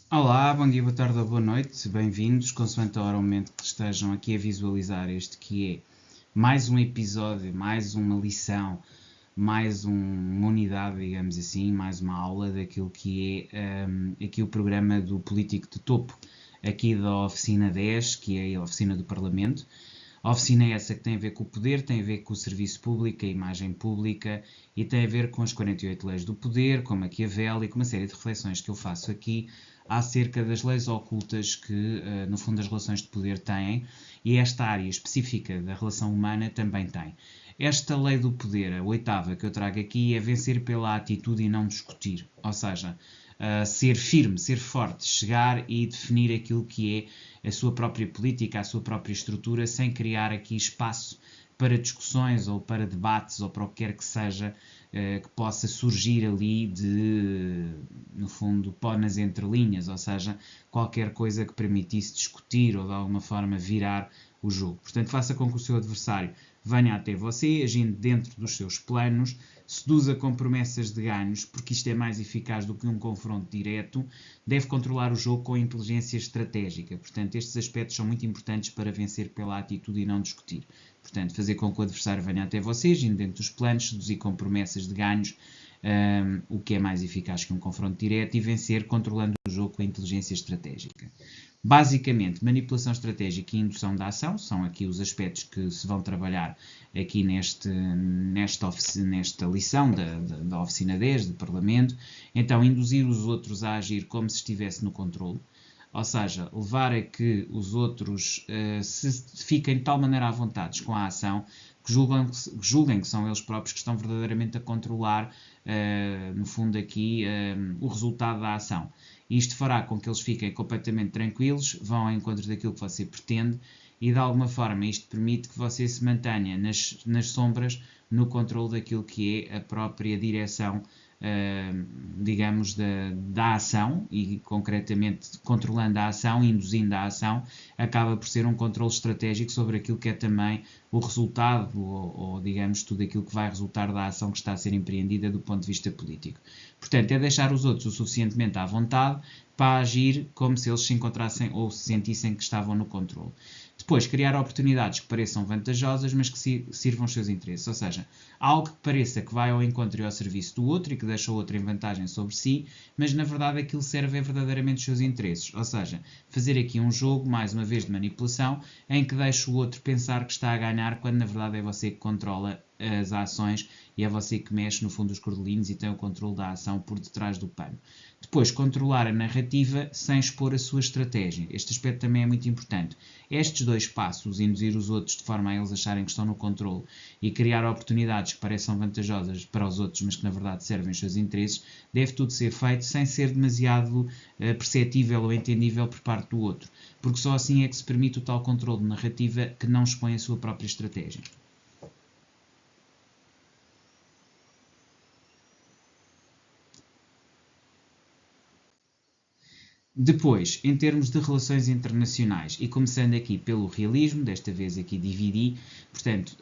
Olá, bom dia, boa tarde ou boa noite, bem-vindos, consoante a hora ou momento que estejam aqui a visualizar este que é mais um episódio, mais uma lição, uma unidade, digamos assim, mais uma aula daquilo que é aqui o programa do Político de Topo, aqui da Oficina 10, que é a Oficina do Parlamento. A oficina é essa que tem a ver com o poder, tem a ver com o serviço público, a imagem pública e tem a ver com as 48 leis do poder, com Maquiavel e com uma série de reflexões que eu faço aqui acerca das leis ocultas que, no fundo, as relações de poder têm e esta área específica da relação humana também tem. Esta lei do poder, a oitava que eu trago aqui, é vencer pela atitude e não discutir. Ou seja, ser firme, ser forte, chegar e definir aquilo que é a sua própria política, a sua própria estrutura, sem criar aqui espaço para discussões ou para debates ou para o que quer que seja que possa surgir ali no fundo, pó nas entrelinhas, ou seja, qualquer coisa que permitisse discutir ou de alguma forma virar o jogo. Portanto, faça com que o seu adversário venha até você, agindo dentro dos seus planos, seduza com promessas de ganhos, porque isto é mais eficaz do que um confronto direto, deve controlar o jogo com inteligência estratégica. Portanto, estes aspectos são muito importantes para vencer pela atitude e não discutir. Portanto, fazer com que o adversário venha até vocês, indo dentro dos planos, seduzir com promessas de ganhos, o que é mais eficaz que um confronto direto, e vencer controlando o jogo com a inteligência estratégica. Basicamente, manipulação estratégica e indução da ação são aqui os aspectos que se vão trabalhar aqui nesta lição da Oficina 10 do Parlamento. Então, induzir os outros a agir como se estivesse no controle, ou seja, levar a que os outros se fiquem de tal maneira à vontade com a ação que julguem que são eles próprios que estão verdadeiramente a controlar, no fundo aqui, o resultado da ação. Isto fará com que eles fiquem completamente tranquilos, vão ao encontro daquilo que você pretende e, de alguma forma, isto permite que você se mantenha nas sombras no controle daquilo que é a própria direção, digamos, da ação e, concretamente, controlando a ação, induzindo a ação, acaba por ser um controle estratégico sobre aquilo que é também o resultado ou, digamos, tudo aquilo que vai resultar da ação que está a ser empreendida do ponto de vista político. Portanto, é deixar os outros o suficientemente à vontade para agir como se eles se encontrassem ou se sentissem que estavam no controle. Depois, criar oportunidades que pareçam vantajosas, mas que sirvam os seus interesses. Ou seja, algo que pareça que vai ao encontro e ao serviço do outro e que deixa o outro em vantagem sobre si, mas na verdade aquilo serve verdadeiramente os seus interesses. Ou seja, fazer aqui um jogo, mais uma vez, de manipulação, em que deixa o outro pensar que está a ganhar, quando na verdade é você que controla as ações e é você que mexe no fundo os cordelinhos e tem o controle da ação por detrás do pano. Depois, controlar a narrativa sem expor a sua estratégia. Este aspecto também é muito importante. Estes dois passos, induzir os outros de forma a eles acharem que estão no controle e criar oportunidades que pareçam vantajosas para os outros, mas que na verdade servem os seus interesses, deve tudo ser feito sem ser demasiado perceptível ou entendível por parte do outro, porque só assim é que se permite o tal controle de narrativa que não expõe a sua própria estratégia. Depois, em termos de relações internacionais, e começando aqui pelo realismo, desta vez aqui dividi, portanto,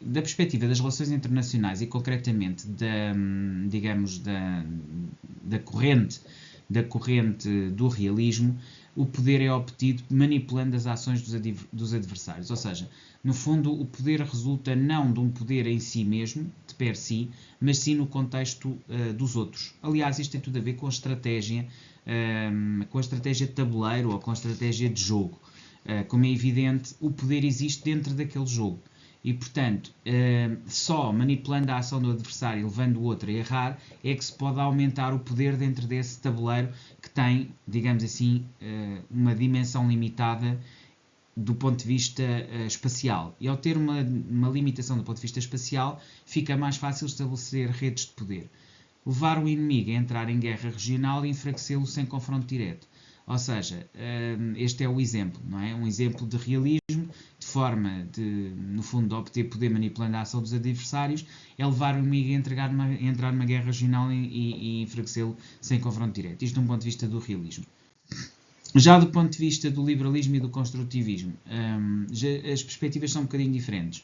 da perspectiva das relações internacionais e concretamente digamos, da corrente do realismo, o poder é obtido manipulando as ações dos adversários. Ou seja, no fundo, o poder resulta não de um poder em si mesmo, de per si, mas sim no contexto dos outros. Aliás, isto tem tudo a ver com a estratégia de tabuleiro ou com a estratégia de jogo. Como é evidente, o poder existe dentro daquele jogo. E, portanto, só manipulando a ação do adversário e levando o outro a errar, é que se pode aumentar o poder dentro desse tabuleiro que tem, digamos assim, uma dimensão limitada do ponto de vista espacial. E ao ter uma limitação do ponto de vista espacial, fica mais fácil estabelecer redes de poder. Levar o inimigo a entrar em guerra regional e enfraquecê-lo sem confronto direto. Ou seja, este é o exemplo, não é? Um exemplo de realismo, de forma de, no fundo, de obter poder manipulando a ação dos adversários, é levar o inimigo a entrar numa guerra regional e enfraquecê-lo sem confronto direto. Isto de um ponto de vista do realismo. Já do ponto de vista do liberalismo e do construtivismo, as perspectivas são um bocadinho diferentes.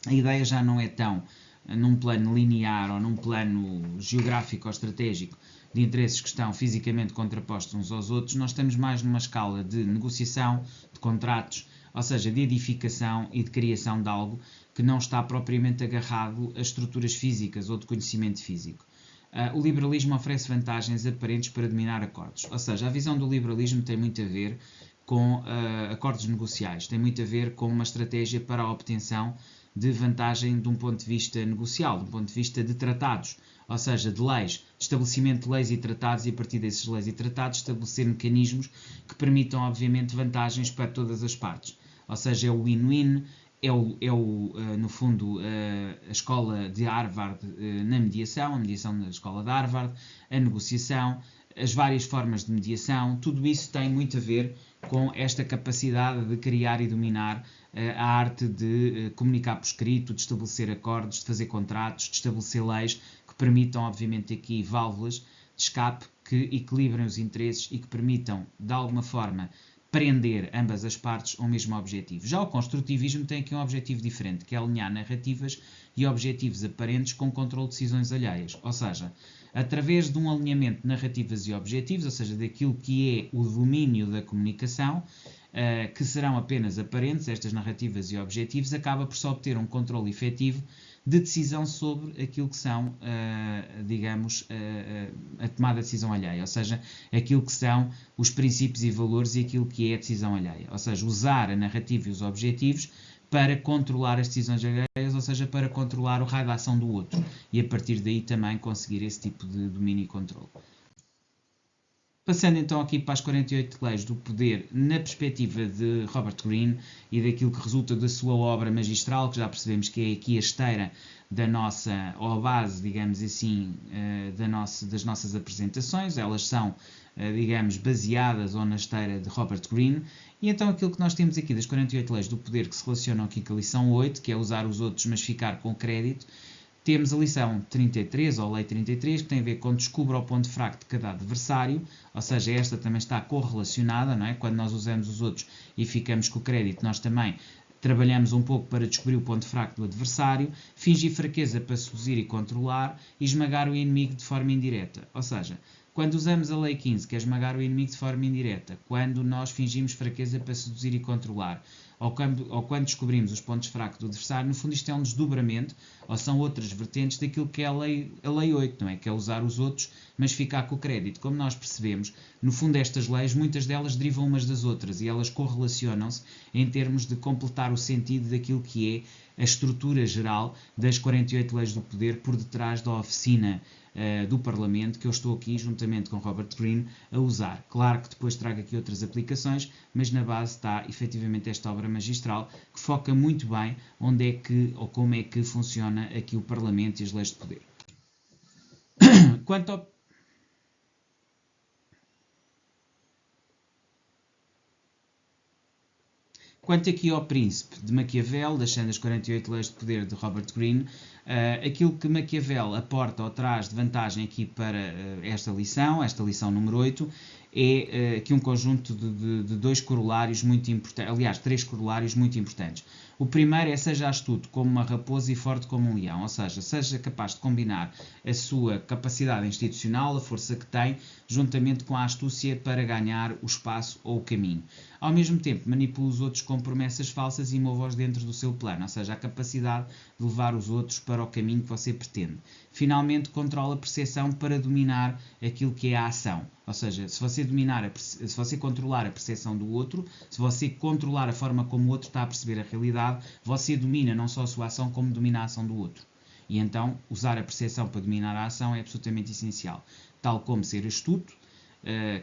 A ideia já não é tão num plano linear ou num plano geográfico ou estratégico de interesses que estão fisicamente contrapostos uns aos outros, nós estamos mais numa escala de negociação, de contratos, ou seja, de edificação e de criação de algo que não está propriamente agarrado a estruturas físicas ou de conhecimento físico. O liberalismo oferece vantagens aparentes para dominar acordos, ou seja, a visão do liberalismo tem muito a ver com acordos negociais, tem muito a ver com uma estratégia para a obtenção de vantagem de um ponto de vista negocial, de um ponto de vista de tratados, ou seja, de leis, estabelecimento de leis e tratados e a partir desses leis e tratados estabelecer mecanismos que permitam, obviamente, vantagens para todas as partes. Ou seja, é o win-win, no fundo, a escola de Harvard na mediação, a mediação da escola de Harvard, a negociação, as várias formas de mediação, tudo isso tem muito a ver com esta capacidade de criar e dominar a arte de comunicar por escrito, de estabelecer acordos, de fazer contratos, de estabelecer leis que permitam, obviamente, aqui válvulas de escape que equilibrem os interesses e que permitam, de alguma forma, prender ambas as partes ao mesmo objetivo. Já o construtivismo tem aqui um objetivo diferente, que é alinhar narrativas e objetivos aparentes com controle de decisões alheias. Ou seja, através de um alinhamento de narrativas e objetivos, ou seja, daquilo que é o domínio da comunicação, que serão apenas aparentes, estas narrativas e objetivos, acaba por só obter um controle efetivo de decisão sobre aquilo que são, digamos, a tomada de decisão alheia, ou seja, aquilo que são os princípios e valores e aquilo que é a decisão alheia, ou seja, usar a narrativa e os objetivos para controlar as decisões alheias, ou seja, para controlar o raio de ação do outro e a partir daí também conseguir esse tipo de domínio e controle. Passando então aqui para as 48 leis do poder na perspectiva de Robert Greene e daquilo que resulta da sua obra magistral, que já percebemos que é aqui a esteira da nossa, ou a base, digamos assim, das nossas apresentações. Elas são, digamos, baseadas ou na esteira de Robert Greene. E então aquilo que nós temos aqui das 48 leis do poder que se relacionam aqui com a lição 8, que é usar os outros mas ficar com crédito, temos a lição 33, ou lei 33, que tem a ver com descubra o ponto fraco de cada adversário, ou seja, esta também está correlacionada, não é? Quando nós usamos os outros e ficamos com o crédito, nós também trabalhamos um pouco para descobrir o ponto fraco do adversário, fingir fraqueza para seduzir e controlar, e esmagar o inimigo de forma indireta. Ou seja, quando usamos a lei 15, que é esmagar o inimigo de forma indireta, quando nós fingimos fraqueza para seduzir e controlar, ou quando descobrimos os pontos fracos do adversário, no fundo isto é um desdobramento, ou são outras vertentes daquilo que é a lei 8, não é? Que é usar os outros, mas ficar com o crédito. Como nós percebemos, no fundo estas leis, muitas delas derivam umas das outras e elas correlacionam-se em termos de completar o sentido daquilo que é a estrutura geral das 48 leis do poder por detrás da oficina do Parlamento, que eu estou aqui, juntamente com Robert Greene, a usar. Claro que depois trago aqui outras aplicações, mas na base está efetivamente esta obra magistral, que foca muito bem onde é que, ou como é que funciona aqui o Parlamento e as leis de poder. Quanto aqui ao Príncipe de Maquiavel, deixando as 48 leis de poder de Robert Greene, aquilo que Maquiavel aporta ou traz de vantagem aqui para esta lição número 8, é aqui um conjunto de dois corolários muito importantes, aliás, 3 corolários muito importantes. O primeiro é seja astuto como uma raposa e forte como um leão, ou seja capaz de combinar a sua capacidade institucional, a força que tem, juntamente com a astúcia para ganhar o espaço ou o caminho. Ao mesmo tempo, manipula os outros com promessas falsas e move-os dentro do seu plano, ou seja, a capacidade de levar os outros para o caminho que você pretende. Finalmente, controla a percepção para dominar aquilo que é a ação. Ou seja, se você controlar a percepção do outro, se você controlar a forma como o outro está a perceber a realidade, você domina não só a sua ação, como domina a ação do outro. E então, usar a percepção para dominar a ação é absolutamente essencial. Tal como ser astuto,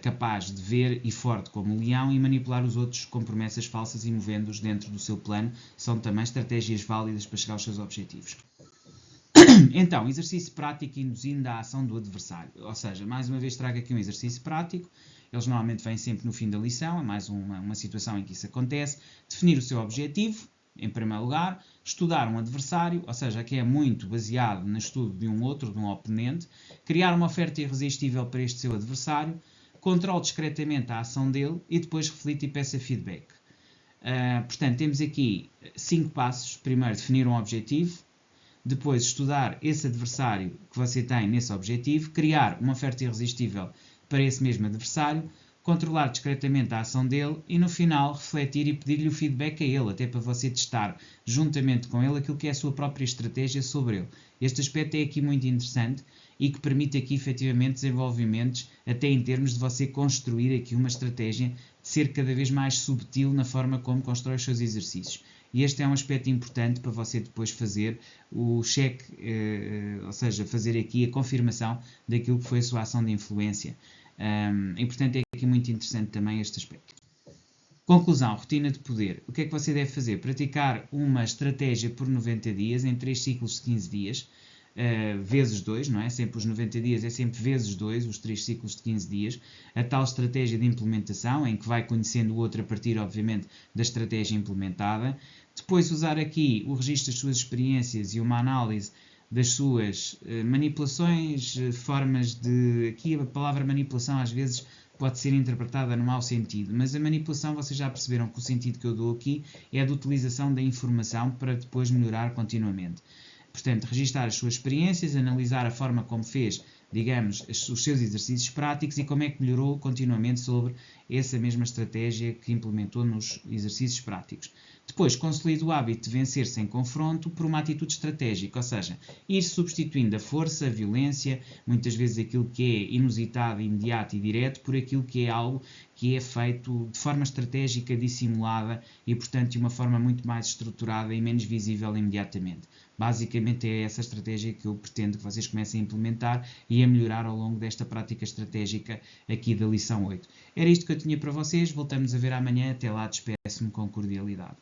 capaz de ver e forte como um leão e manipular os outros com promessas falsas e movendo-os dentro do seu plano, são também estratégias válidas para chegar aos seus objetivos. Então, exercício prático induzindo a ação do adversário. Ou seja, mais uma vez trago aqui um exercício prático. Eles normalmente vêm sempre no fim da lição, é mais uma situação em que isso acontece. Definir o seu objetivo, em primeiro lugar. Estudar um adversário, ou seja, aqui é muito baseado no estudo de um outro, de um oponente. Criar uma oferta irresistível para este seu adversário. Controle discretamente a ação dele e depois reflita e peça feedback. Portanto, temos aqui 5 passos. Primeiro, definir um objetivo. depois estudar esse adversário que você tem nesse objetivo, criar uma oferta irresistível para esse mesmo adversário, controlar discretamente a ação dele e no final refletir e pedir-lhe o feedback a ele, até para você testar juntamente com ele aquilo que é a sua própria estratégia sobre ele. Este aspecto é aqui muito interessante e que permite aqui efetivamente desenvolvimentos até em termos de você construir aqui uma estratégia de ser cada vez mais subtil na forma como constrói os seus exercícios. E este é um aspecto importante para você depois fazer o check, ou seja, fazer aqui a confirmação daquilo que foi a sua ação de influência. E portanto é aqui muito interessante também este aspecto. Conclusão, rotina de poder. O que é que você deve fazer? Praticar uma estratégia por 90 dias, em 3 ciclos de 15 dias, vezes 2, não é? Sempre os 90 dias é sempre vezes 2, os 3 ciclos de 15 dias. A tal estratégia de implementação, em que vai conhecendo o outro a partir, obviamente, da estratégia implementada. Depois usar aqui o registro das suas experiências e uma análise das suas manipulações, formas de... Aqui a palavra manipulação às vezes pode ser interpretada no mau sentido, mas a manipulação, vocês já perceberam que o sentido que eu dou aqui é a de utilização da informação para depois melhorar continuamente. Portanto, registar as suas experiências, analisar a forma como fez, digamos, os seus exercícios práticos e como é que melhorou continuamente sobre essa mesma estratégia que implementou nos exercícios práticos. Depois, consolida o hábito de vencer sem confronto por uma atitude estratégica, ou seja, ir substituindo a força, a violência, muitas vezes aquilo que é inusitado, imediato e direto, por aquilo que é algo que é feito de forma estratégica, dissimulada e, portanto, de uma forma muito mais estruturada e menos visível imediatamente. Basicamente é essa estratégia que eu pretendo que vocês comecem a implementar e a melhorar ao longo desta prática estratégica aqui da lição 8. Era isto que eu tinha para vocês, voltamos a ver amanhã, até lá despeço-me com cordialidade.